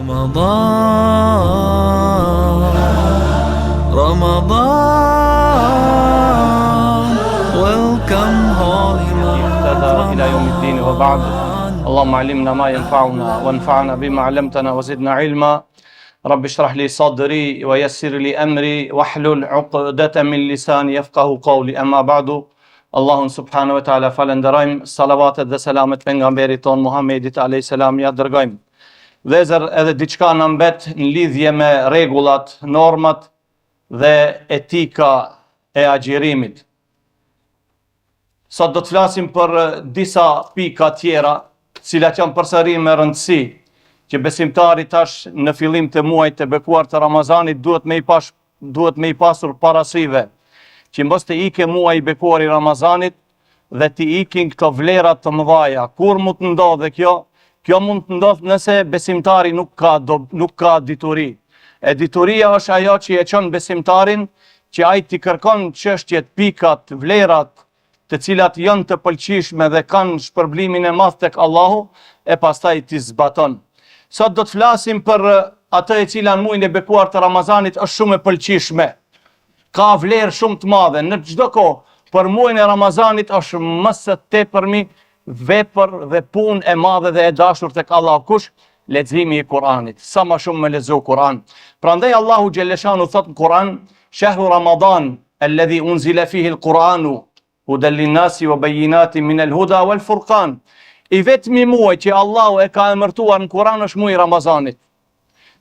Ramadan, welcome holy month. إلى يوم الدين وبعد. اللهم علمنا ما ينفعنا وانفعنا بما علمتنا وزدنا علما. رب اشرح لي صدري ويسر لي أمري واحلل عقدة من لساني يفقه قولي. أما بعد. Allahun subhanahu wa taala falenderojmë, salavatet dhe selamet pejgamberit ton Muhammedit alayhis salam ja dërgojmë. Vëllezër, edhe diçka na mbet në lidhje me rregullat, normat dhe etika e agjirimit. Sot do të flasim për disa pika tjera, cilat janë përsëri me rëndësi, që besimtari tash në fillim të muajit të bekuar të Ramazanit duhet me i pasur parasyve, që mos të ike muaj i bekuar i Ramazanit dhe të ikin këto vlerat të mëdhaja. Kur mund të ndodhe kjo? Kjo mund të ndodhë nëse besimtari nuk ka dituri. E dituria është ajo që e çon besimtarin që ai t'i kërkon çështjet, pikat, vlerat, të cilat janë të pëlqishme dhe kanë shpërblimin e madh tek Allahu, e pastaj t'i zbaton. Sot do të flasim për atë e cila në muajin e bekuar të Ramazanit është shumë e pëlqishme. Ka vlerë shumë të madhe në çdo kohë, për muajin e Ramazanit është më së tepërmi vepër dhe punë e madhe dhe e dashur tek Allahu. Kush? Leximi i Kuranit. Sa më shumë me lexo Kur'an. Prandaj Allahu xhelleshanu thot në Kur'an: "Shahru Ramadan alladhi unzila fihi al-Qur'anu hudan lin-nasi wa bayyinatin min al-huda wal-furqan." I vetmi muaj që Allahu e ka emërtuar në Kur'an është muaji i Ramazanit.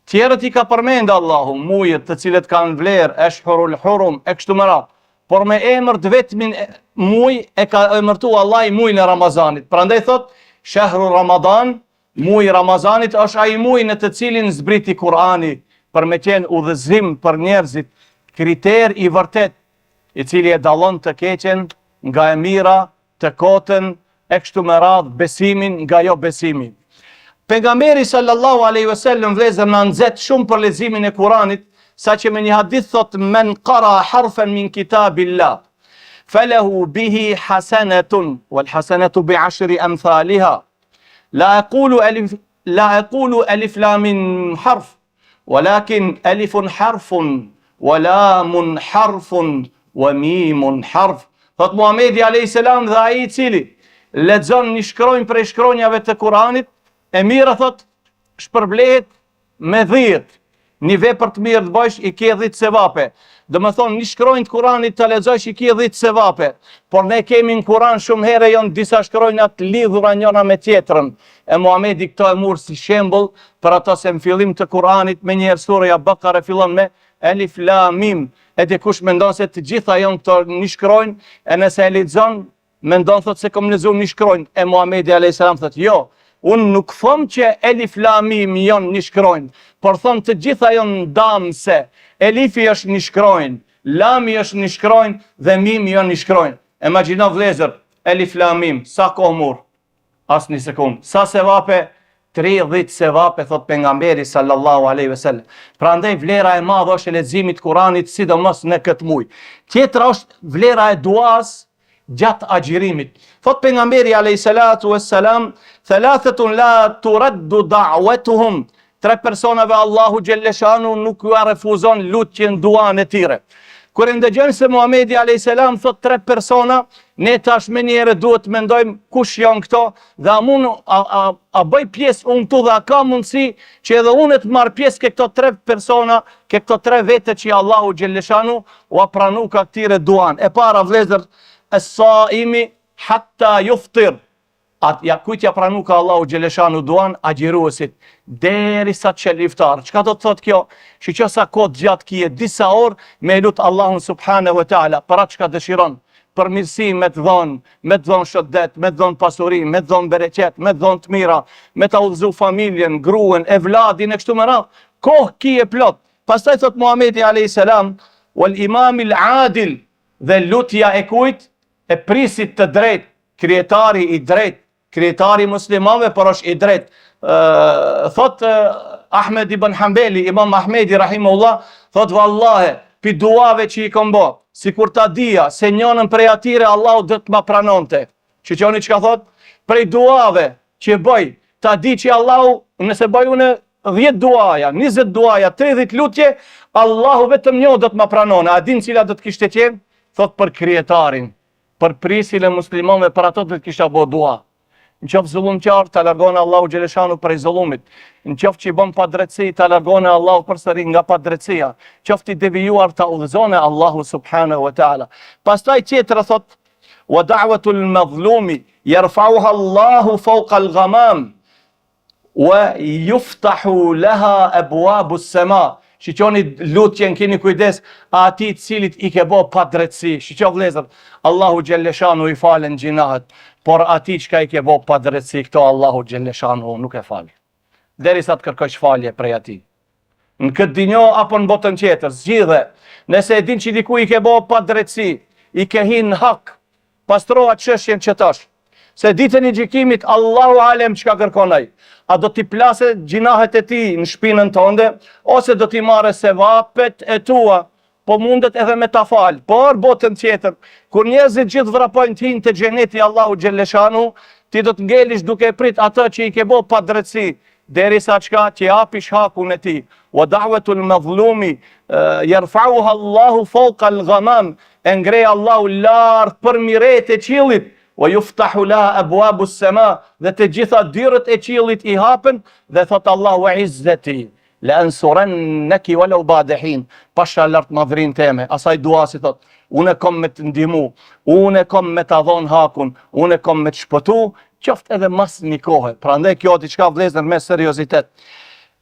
Tjerët i ka përmend Allahu mujet të cilët kanë vlerë, Ashhurul Hurum, e kështu me radhë. Por me emër të vetmin muaj e ka emërtuar Allah i muajin e Ramazanit. Prandaj thot: "Shahru Ramadan", muaji i Ramazanit është ai muaj në të cilin zbriti Kur'ani për me qenë udhëzim për njerëzit, kriter i vërtet, i cili e dallon të keqen nga e mira, të kotën, e kështu me radhë, besimin nga jo besimi. Pejgamberi sallallahu alaihi wasallam vëllezër na nxet shumë për leximin e Kuranit, saqë me një hadith thot: "Men qara harfan min kitabillah falahu bihi hasanatun wal hasanatu bi'ashri amthaliha. La aqulu alif lam mim harf, walakin alifun harfun wa lamun harfun wa mimun harf." Thot Muhamedi alayhis salam, dhe ai i cili lexon një shkronjë prej shkronjave të Kuranit, e mira thot shpërblehet me 10. Një vepër të mirë të bësh i ke 10 sevape. Do të thonë një shkronjë të Kuranit të lexosh i ke 10 sevape. Por ne kemi në Kuran shumë herë janë disa shkronja të lidhura njëra me tjetrën. E Muhamedi këto e mur si shembull për ato se në fillim të Kuranit me një herë surja Bakara fillon me Alif Lam Mim. E dikush mendon se të gjitha janë këto një shkronjë, e nëse e lexon mendon thot se kam lexuar një shkronjë. E Muhamedi alayhis salam thot: "Jo, unë nuk thom që Elif Lam Mim janë një shkronjë, por thom të gjitha janë ndamse. Elifi është një shkronjë, Lami është një shkronjë dhe Mimi janë një shkronjë." Imagjino vëllezër, Elif Lam Mim, sa kohë mur? As një sekond. Sa sevape? 30 sevape, thot pejgamberi sallallahu alaihi wasallam. Prandaj vlera e madhe është e leximit të Kuranit, sidomos në këtë muaj. Tjetra është vlera e duas gjatë agjirimit. Thot pejgamberi alayhi salatu wassalam: "Thalathatun la turaddu da'watuhum." 3 personave Allahu xhelleshanu nuk ju refuzon lutjen, duan e tyre. Kur ndëgjojmë se Muhamedi alayhis salam thot 3 persona, ne tash me njëherë duhet të mendojmë kush janë këto dhe a bëj pjesë unë këtu dhe a ka mundësi që edhe unë të marr pjesë ke këto 3 persona, ke këto 3 vete që Allahu xhelleshanu u pranu ka këtyre duan. E para vëllezër, as-saimi hatta yuftir. Ja kujt ja pranu ka Allahu xhelleshanu duan agjiruesit derisa të çel iftar. Çka do të thotë kjo? Që sa kohë gjatë kije disa orë me lut Allahun subhanahu wa taala për atë çka dëshiron, për mirësi me të dhon shëndet, me të dhon pasuri, me të dhon bereqet, me të dhon të mira, me ta udhëzu familjen, gruën, evladin e kështu me radhë. Kohë kije plot. Pastaj thot Muhamedi alayhis salam: "Wal imamil adil." Dhe lutja e kujt? E prisit të drejt, krijetari i drejt, krijetari muslimanëve, por është i drejt. Thot Ahmed ibn Hanbeli, Imam Ahmedi rahimahullah, thot vallahe, pi duave që i kom bë, sikur ta dija se njënën prej atyre Allahu do të ma pranonte. Çoni çka thot? Prej duave që bëj, ta di që Allahu, nëse bëj unë 10 duaja, 20 duaja, 30 lutje, Allahu vetëm një do të më pranon. A din cila do të kishte qenë? Thot për krijetarin, për prisin e muslimanëve, për ato do të kisha bo dua. Në qoftë zullumqtar, ta largon Allahu xhaleshanu prej zullumit. Në qoftë që i bën padrejtësi, ta largon Allahu përsëri nga padrejtësia. Qoftë i devijuar, ta udhëzon Allahu subhanahu wa taala. Pastaj tjetra thot: "Wa da'watul madhlumi yarfa'uha Allahu fawqa al-ghamam wa yuftahu laha abwabu as-sama." Shiqoni lutjen, keni kujdes ati cilit i ke bo pa drejtësi. Shiqo vlezër, Allahu Gjelleshanu i falen gjinahet, por ati qka i ke bo pa drejtësi, këto Allahu Gjelleshanu nuk e falë. Deri sa të kërkojsh falje prej ati. Në këtë dinjo apo në botën tjetër, zgjidhe, nëse e din që diku i ke bo pa drejtësi, i ke hin në hak, pastroha çështjen që tash. Se ditën e gjykimit, Allahu alem çka kërkonaj. A do t'i plase gjinahet e ti në shpinën tënde, ose do t'i marrë sevapet e tua, po mundet edhe me ta falë. Por botën tjetër, kur njerëzit gjithë vrapojnë t'hinë të xheneti Allahu Gjelleshanu, ti do të ngelish duke prit atë që i ke bo pa drejtësi, derisa çka që japish hakun e ti. Wa da'watul madhlumi yarfa'uha Allahu fawqa al-ghamam, e ngrej Allahu lart për miret e qiellit. Wa yuftahu la abwabu as-sama, dhe të gjitha dyrët e qiellit i hapen, dhe thot Allahu izzati la ansurannaki walau ba'da hin. Pasha lart madhrin teme, asaj dua si thot, unë kom me të ndihmu, unë kom me ta dhon hakun, unë kom me të shpëtu, qoftë edhe mas një kohë. Prandaj kjo diçka vlezër me seriozitet.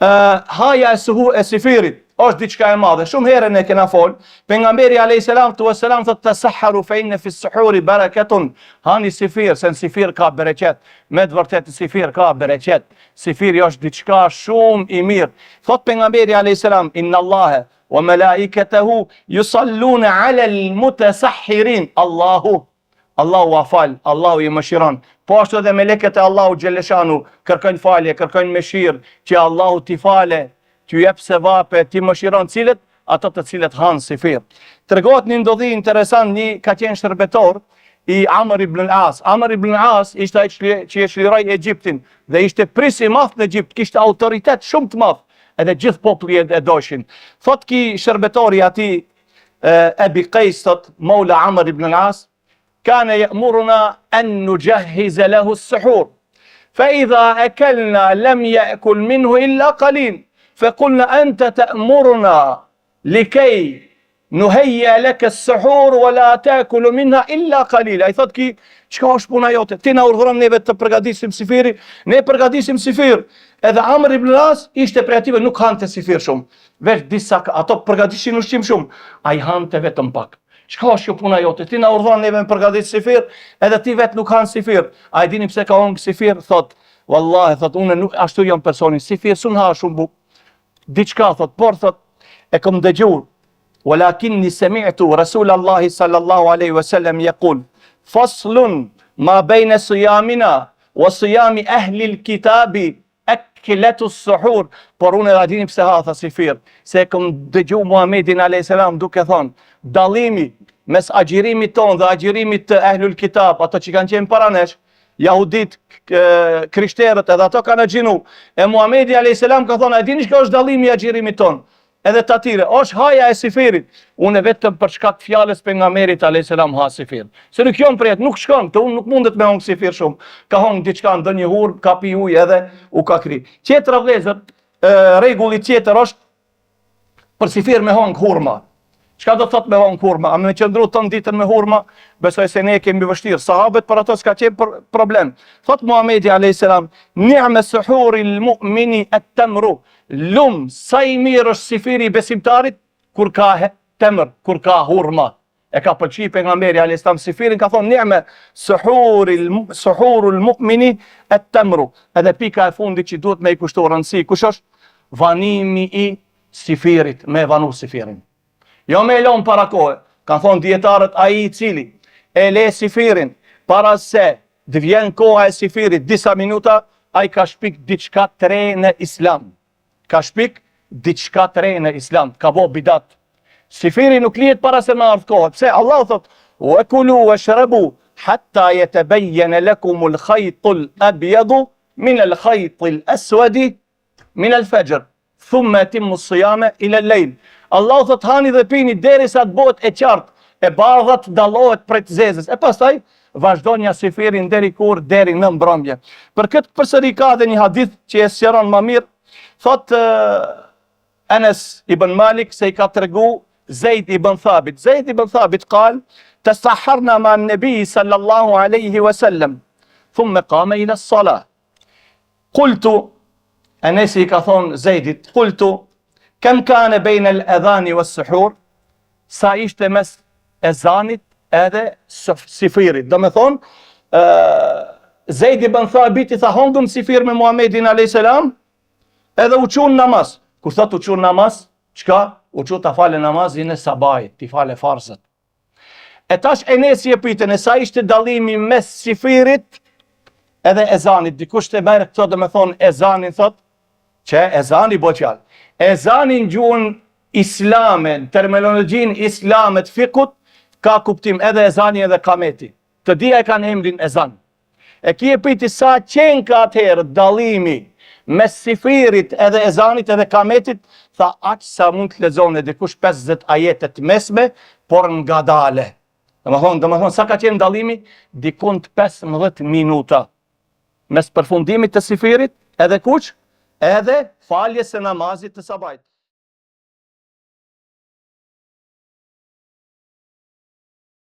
Haja e sifirit është diçka e madhe. Shumë herë ne kena fol. Pejgamberi alayhis salam thot tasahharu fa inna fi as-suhuri barakatun. Hani sifir, se në sifir ka bereqet. Me të vërtetë sifir ka bereqet. Sifiri është diçka shumë i mirë. Thot pejgamberi alayhis salam: "Inna Allaha wa malaikatahu yusalluna 'ala al-mutasahhirin." Allahu afal, Allahu i mëshiron. Po ashtu edhe meleket e Allahu Gjelleshanu kërkojnë falje, kërkojnë mëshirë, që Allahu t'i fale, t'ju jep sevape, t'i mëshiron cilët, ato të cilët hanë sifir. Tregohet një ndodhi interesant, një ka qenë shërbetor i Amr ibn al-As. Amr ibn al-As ishte ai që e çliroi Egjiptin dhe ishte pris i madh në Egjipt, kishte autoritet shumë të madh, edhe gjithë populli e doshin. Thot ki shërbetori ati Ebi Qejs, thot Mola Amr ibn al-As: "Kana ya'muruna an nujahhiza lahu as-suhur. فإذا أكلنا لم يأكل منه إلا قليل فقلنا أنت تأمرنا لكي نهيئ لك السحور ولا تأكل منها إلا قليل." Ai thot ki, çka është puna jote? Ti na urdhëron neve të përgatisim sifiri, ne përgatisim sifir. Edhe Amr ibn al-As ishte prej atyve nuk hante sifir shumë. Veç disa ato përgatishin ushqim shumë, ai hante vetëm pak. Çka është kjo puna jote? Ti na urdhon neve me përgatit sifir, edhe ti vet nuk han sifir. A e dini pse ka hong sifir? Thot, wallahi, thot, unë nuk ashtu jam personi, sifir sun ha shumë buk. Diçka thot, por thot, e kam dëgjuar. Walakinni sami'tu Rasulallahi sallallahu alaihi wasallam yaqul: "Faslun ma bayna siyamina wa siyami ahli al-kitabi akilatu as-suhur." Por unë e dini pse ha sifir, se kam dëgjuar Muhamedin alayhis salam duke thonë, dallimi mes agjirimit ton dhe agjirimit të Ahlul Kitab, ato që kanë qenë para nesh, jahudit, krishterët, edhe ato kanë agjinu. E Muhamedi alayhis salam ka thonë: "A dini çka është dallimi i agjirimit ton edhe të atyre? Është haja e sifirit." Unë vetëm për shkak të fjalës pejgamberit alayhis salam ha sifir. Se nuk jam prej, nuk shkon, këtu unë nuk mundet me hong sifir shumë. Ka hong diçka ndonjë hurm, ka pi ujë edhe u ka kri. Tjetra vëllezër, rregulli tjetër është për sifir me hong hurma. Çka do thot me hong hurma? A me qëndru ton ditën me hurma? Besoj se ne kemi vështirë. Sahabët për ato s'ka qenë problem. Thot Muhamedi alayhis salam: "Ni'ma suhuril mu'mini at-tamru." Lum, sa i mirë është sifiri besimtarit kur ka temër, kur ka hurma. E ka pëlqy pejgamberi alayhis salam sifirin, ka thonë: "Ni'ma suhurul mu'mini at-tamru." Edhe pika e fundit që duhet me i kushtu rëndësi, kush është? Vanimi i sifirit, me vanu sifirin. Jo me elon para kohë. Kanë thonë dietarët, ai i cili e le sifirin para se të vjen koha e sifirit disa minuta, ai ka shpik diçka të re në Islam. Ka shpik diçka të re në Islam, ka bo bidat. Sifiri nuk lihet para se më ardh koha. Pse? Allah thot: "Wa kulu washrabu hatta yatabayyana lakum al-khayt al-abyad min al-khayt al-aswad min al-fajr, thumma atimmu as-siyama ila al-layl. Allahu thot hani dhe pini derisa të bëhet e qartë, e bardha të dallohet prej të zezës. E pastaj vazhdon ja sifirin deri kur, deri në mbrëmje. Për këtë përsëri ka dhe një hadith që e sqaron më mirë, thot Anas ibn Malik se I ka tregu Zaid ibn Thabit. Zaid ibn Thabit قال تسحرنا مع النبي صلى الله عليه وسلم ثم قام إلى الصلاة. قلت أنس ka thonë Zaidit, قلت كم كان بين الأذان والسحور, sa ishte mes ezanit edhe sifirit. Do me thonë, Zaid ibn Thabit I tha hongëm sifir me Muhammedin a.s. edhe u qunë namaz. Kur thot u qunë namaz, çka? U qunë ta fale namazin e sabajit, ti fale farzët. E tash Enesi e pyetën, e sa ishte dallimi mes sifirit edhe ezanit. Dikush të merr këto, do me thonë ezanin, thot, që ezani bo qal. Ezanin gjuhën islame, terminologjin islame të fikut, ka kuptim edhe ezani edhe kameti. Të dia e kanë emrin ezan. E ki e pyeti sa qenë ka atëherë dallimi mes sifirit edhe ezanit edhe kametit, tha aq sa mund të lexon e dikush 50 ajete të mesme, por ngadale. Domethënë sa ka qenë dallimi? Dikun të 15 minuta. Mes përfundimit të sifirit edhe kuç? Edhe faljes së namazit të sabajit.